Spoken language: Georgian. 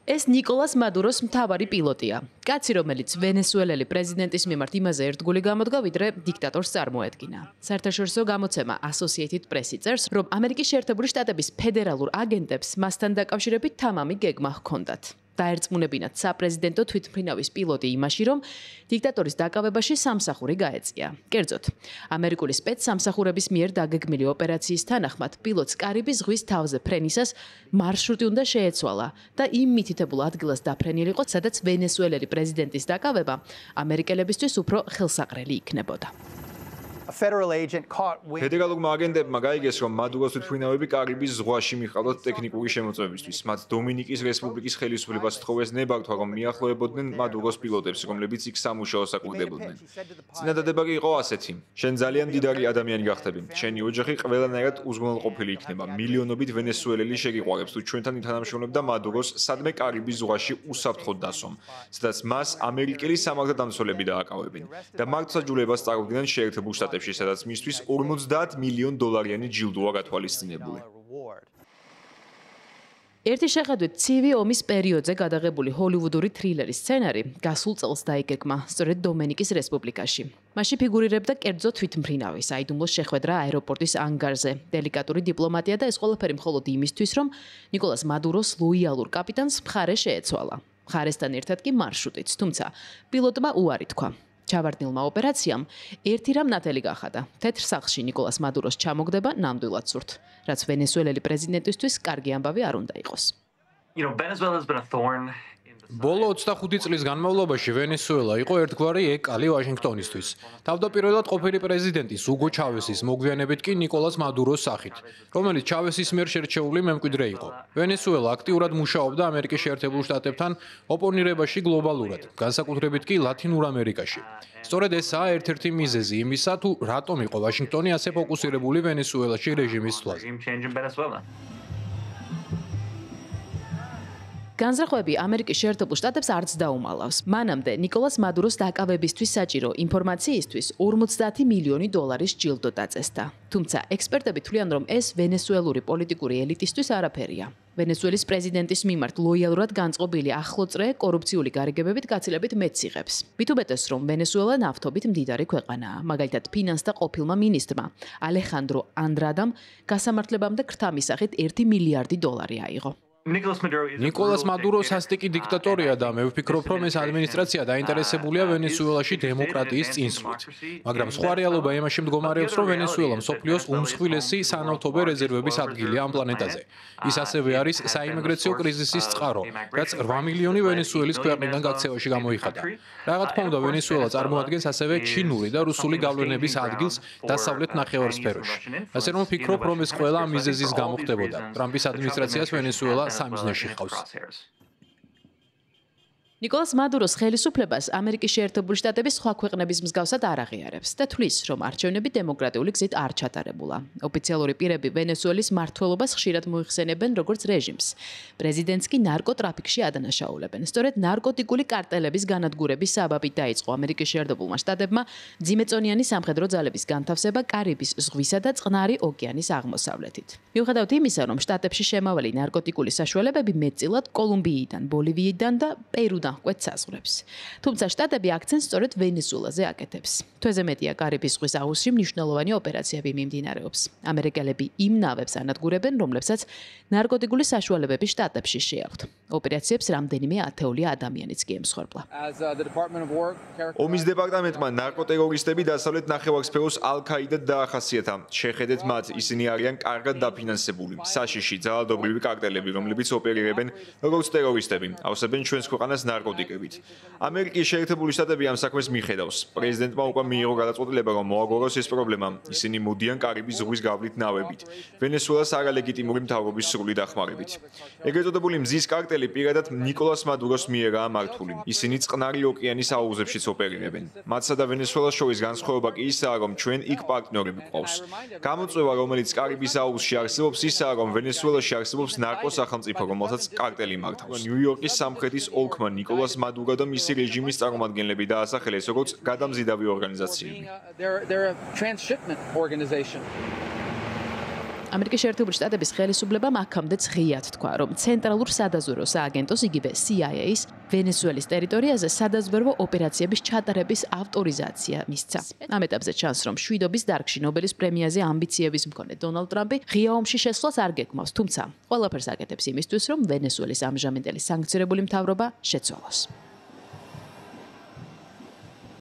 ეს ნიკოლას მადუროს მთავარი პილოტია. კაცი, რომელიც ვენესუელელი პრეზიდენტის მიმართ იმაზე ერთგული გამოდგა, ვიდრე დიქტატორს წარმოედგინა. საერთაშორისო გამოცემა Associated Press წერს, რომ ამერიკის შეერთებული შტატების ფედერალურ აგენტებს მასთან დაკავშირებით თამამი გეგმა ჰქონდათ. დაერწმუნებინათ საპრეზიდენტო თვითმფრინავის პილოტი იმაში, რომ დიქტატორის დაკავებაში სამსახური გაეწია. კერძოდ, ამერიკული სპეცსამსახურების მიერ დაგეგმილი ოპერაციის თანახმად პილოტს კარიბის ზღვის თავზე ფრენისას მარშრუტი უნდა შეეცვალა და იმ მითითებულ ადგილას დაფრენილიყო, სადაც ვენესუელელი პრეზიდენტის დაკავება ამერიკელებისთვის უფრო ხელსაყრელი იქნებოდა. ფედერალურმა აგენტებმა გაიგეს, რომ მადუროს თვითმფრინავები კარიბის ზღვაში მიჰყავდათ ტექნიკური შემოწმებისთვის. მათ დომინიკის რესპუბლიკის ხელისუფლებას თხოვეს ნებართვა, რომ მიახლოებოდნენ მადუროს პილოტებს, რომლებიც იქ სამუშაოს აკვირდებოდნენ. წინადადება კი იყო ასეთი: შენ ძალიან მდიდარი ადამიანი გახდები. შენი ოჯახი ყველანაირად უზრუნველყოფილი იქნება. მილიონობით ვენესუელელი შეგიყვარებს, თუ ჩვენთან ითანამშრომლებ და მადუროს სადმე კარიბის ზღვაში უსაფრთხოდ დასვამ, სადაც მას ამერიკელი სამართალდამცველები დააკავებენ და მართლმსაჯულებას წარმოადგენენ შეერთებულ შტატებში, სადაც მისთვის $50 მილიონ ჯილდოა გათვალისწინებული. ერთი შეხედვით ცივი ომის პერიოდზე გადაღებული ჰოლივუდური თრილერის სცენარი გასულ წელს დაიგეგმა სწორედ დომენიკის რესპუბლიკაში. მასში ფიგურირებდა კერძო თვითმფრინავი, საიდუმლო შეხვედრა აეროპორტის ანგარზე, დელიკატური დიპლომატია და ეს ყველაფერი მხოლოდ იმისთვის, რომ ნიკოლას მადუროს ლოიალურ კაპიტანს მხარე შეეცვალა. მხარესთან ერთად კი მარშრუტიც, თუმცა პილოტმა უარი თქვა. ჩავარდნილმა ოპერაციამ ერთი რამ ნათელი გახადა. თეთრ სახლში ნიკოლას მადუროს ჩამოგდება ნამდვილად სურთ, რაც ვენესუელელი პრეზიდენტისთვის კარგი ამბავი არ უნდა იყოს. ბოლო 25 წლის განმავლობაში ვენესუელა იყო ერთგვარი ეკალი ვაშინგტონისთვის. თავდაპირველად ყოფილი პრეზიდენტის უგო ჩავესის მოგვიანებით კი ნიკოლას მადუროს სახით, რომელიც ჩავესის მიერ შერჩეული მემკვიდრე იყო. ვენესუელა აქტიურად მუშაობდა ამერიკის შეერთებულ შტატებთან ოპონირებაში გლობალურად, განსაკუთრებით კი ლათინურ ამერიკაში. სწორედ ესაა ერთ-ერთი მიზეზი იმისა, თუ რატომ იყო ვაშინგტონი ასე ფოკუსირებული ვენესუელაში რეჟიმის ცვლაზე. განზრახვები ამერიკის შეერთებულ შტატებს არც დაუმალავს. მანამდე ნიკოლას მადუროს დაკავებისთვის საჭირო ინფორმაციისთვის $50 მილიონი ჯილდო დაწესდა. თუმცა ექსპერტები თვლიან, რომ ეს ვენესუელური პოლიტიკური ელიტისთვის არაფერია. ვენესუელის პრეზიდენტის მიმართ ლოიალურად განწყობილი ახლოწრე კორუფციული გარიგებებით გაცილებით მეტს იღებს. მით უმეტეს, რომ ვენესუელა ნავთობით მდიდარი ქვეყანაა. მაგალითად, ფინანსთა ყოფილმა მინისტრმა ალეხანდრო ანდრადამ გასამართლებამდე ქრთა მისახით $1 მილიარდი აიღო. ნიკოლას მადურო სასტიკი დიქტატორია და მე ვფიქრობ, რომ ეს ადმინისტრაცია დაინტერესებულია ვენესუელაში დემოკრატიის წინსვლით. მაგრამ სხვა რეალობა იმაში მდგომარეობს, რომ ვენესუელა მსოფლიოს უმსხვილესი სანავთობე რეზერვების ადგილია ამ პლანეტაზე. ის ასევე არის საიმიგრაციო კრიზისის წყარო, რაც 8 მილიონი ვენესუელის ქვეყნიდან გაქცევაში გამოიხადა. რა თქმა უნდა, ვენესუელა წარმოადგენს ასევე ჩინური და რუსული გავლენების ადგილს დასავლეთ ნახევარსფეროში. ასე რომ ვფიქრობ, რომ ეს ყველა მიზეზის გამო ხდებოდა. ტრამპის ადმინისტრაციას ვენესუელა სამიზნეში ჰყავს. ნიკოლას მადუროს ხელისუფლებას ამერიკის შეერთებული შტატების სხვა ქვეყნების მსგავსად არ აღიარებს და თვლის, რომ არჩევნები დემოკრატიული გზით არ ჩატარებულა. ოფიციალური პირები ვენესუელის მმართველობას ხშირად მოიხსენებენ როგორც რეჟიმს. პრეზიდენტს კი ნარკოტრაფიკში ადანაშაულებენ. სწორედ ნარკოტიკული კარტელების განადგურების საბაბით დაიწყო ამერიკის შეერთებულმა შტატებმა ძიმეწონიანი სამხედრო ძალების განთავსება კარიბის ზღვისა და წყნარი ოკეანის აღმოსავლეთით. მიუხედავად იმისა, რომ შტატებში შემავალი ნარკოტიკული საშუალებები მეტწილად კოლუმბიიდან, ბოლივიიდან და პერუდან ყვეთ საზღვრებს. თუმცა შტატები აქცენტს სწორედ ვენესუელაზე აკეთებს. თვეზე მეტია კარიბის ზღვის აუზში მნიშვნელოვანი ოპერაციები მიმდინარეობს. ამერიკელები იმ ნავებს ანადგურებენ, რომლებსაც ნარკოტიკული საშუალებები შტატებში შეაქვთ. ოპერაციებს რამდენიმე ათეული ადამიანიც კი ემსხვერპლა. ომის დეპარტამენტმა ნარკოტერორისტები დასავლეთ ნახევარსფეროს ალ-ქაიდად დაახასიათა. შეხედეთ მათ, ისინი არიან კარგად დაფინანსებული, საშიში, ძალადობრივი კარტელები, რომლებიც ოპერირებენ როგორც ტერორისტები, ავსებენ ჩვენს ქვეყანას ნარკოტიკებით. ამერიკის შეერთებული შტატები ამ საქმეს მიხედავს. პრეზიდენტმა უკვე მიიღო გადაწყვეტილება, რომ მოაგოროს ეს პრობლემა. ისინი მოდიან კარიბის ზღვის გავლით ნავებით, ვენესუელას არალეგიტიმური მთავრობის სრული დახმარებით. ეგრეთ წოდებული მზის კარტელი პირადად ნიკოლას მადუროს მიერაა მართული. ისინი წყნარი ოკეანის აუზებშიც ოპერირებენ. მათსა და ვენესუელას შორის განსხვავება კი ისაა, რომ ჩვენ იქ პარტნიორები გვყავს. გამოწვევა, რომელიც კარიბის აუზში არსებობს, ისაა, რომ ვენესუელაში არსებობს ნარკოსახელმწიფო, რომელსაც კარტელი მართავს. ნიუ-იორკის სამხრეთის ოლქმა ნიკოლას მადურო და მისი რეჟიმის წარმომადგენლები დაასახელეს როგორც გადამზიდავი ორგანიზაციები. ამერიკის შეერთებული შტატების ხელისუფლებამ აქამდეც ღიად თქვა, რომ ცენტრალურ სადაზვერვო სააგენტოს იგივე CIA-ის ვენესუელის ტერიტორიაზე სადაზვერვო ოპერაციების ჩატარების ავტორიზაცია მისცა. ამ ეტაპზე ჩანს, რომ მშვიდობის დარგში ნობელის პრემიაზე ამბიციების მქონე დონალდ ტრამპი ღია ომში შესვლას არ გეგმავს, თუმცა ყველაფერს აკეთებს იმისთვის, რომ ვენესუელის ამჟამინდელი სანქციონირებული მთავრობა შეცვალოს.